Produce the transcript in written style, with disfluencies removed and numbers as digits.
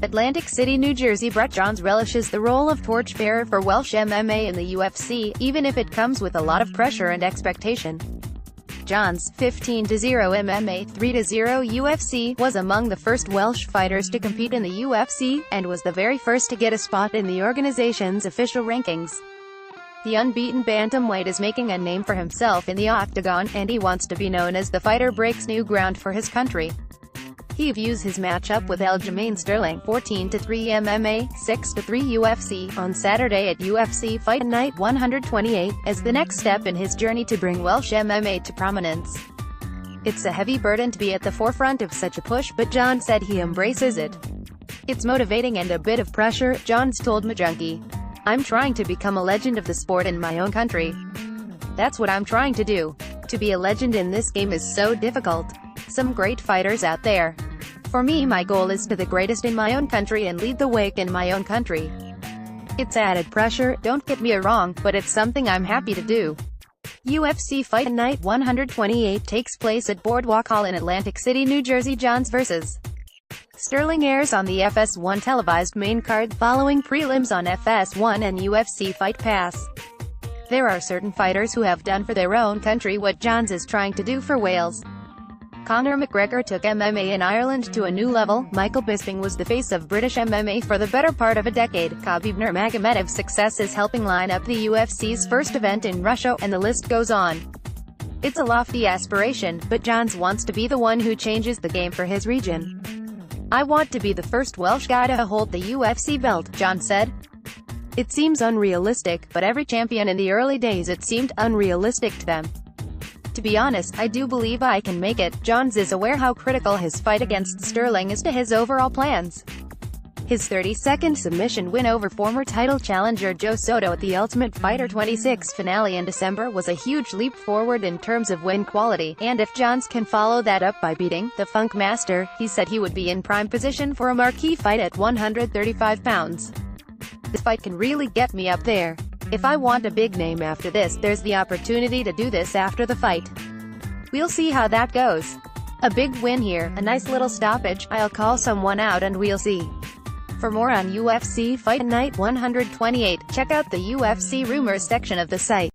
Atlantic City, New Jersey. Brett Johns relishes the role of torchbearer for Welsh MMA in the UFC, even if it comes with a lot of pressure and expectation. Johns, 15-0 MMA, 3-0 UFC, was among the first Welsh fighters to compete in the UFC, and was the very first to get a spot in the organization's official rankings. The unbeaten bantamweight is making a name for himself in the octagon, and he wants to be known as the fighter breaks new ground for his country. He views his matchup with Aljamain Sterlin, 14-3 MMA, 6-3 UFC, on Saturday at UFC Fight Night 128, as the next step in his journey to bring Welsh MMA to prominence. It's a heavy burden to be at the forefront of such a push, but Johns said he embraces it. It's motivating and a bit of pressure, Johns told McJunkie. I'm trying to become a legend of the sport in my own country. That's what I'm trying to do. To be a legend in this game is so difficult. Some great fighters out there. For me, my goal is to the greatest in my own country and lead the way in my own country. It's added pressure, don't get me wrong, but it's something I'm happy to do. UFC Fight Night 128 takes place at Boardwalk Hall in Atlantic City, New Jersey. Johns vs. Sterling airs on the FS1 televised main card, following prelims on FS1 and UFC Fight Pass. There are certain fighters who have done for their own country what Johns is trying to do for Wales. Conor McGregor took MMA in Ireland to a new level. Michael Bisping was the face of British MMA for the better part of a decade. Khabib Nurmagomedov's success is helping line up the UFC's first event in Russia, and the list goes on. It's a lofty aspiration, but Johns wants to be the one who changes the game for his region. I want to be the first Welsh guy to hold the UFC belt, Johns said. It seems unrealistic, but every champion in the early days it seemed unrealistic to them. To be honest, I do believe I can make it. Johns is aware how critical his fight against Sterling is to his overall plans. His 30-second submission win over former title challenger Joe Soto at the Ultimate Fighter 26 finale in December was a huge leap forward in terms of win quality, and if Johns can follow that up by beating the Funk Master, he said he would be in prime position for a marquee fight at 135 pounds. This fight can really get me up there. If I want a big name after this, there's the opportunity to do this after the fight. We'll see how that goes. A big win here, a nice little stoppage, I'll call someone out and we'll see. For more on UFC Fight Night 128, check out the UFC Rumors section of the site.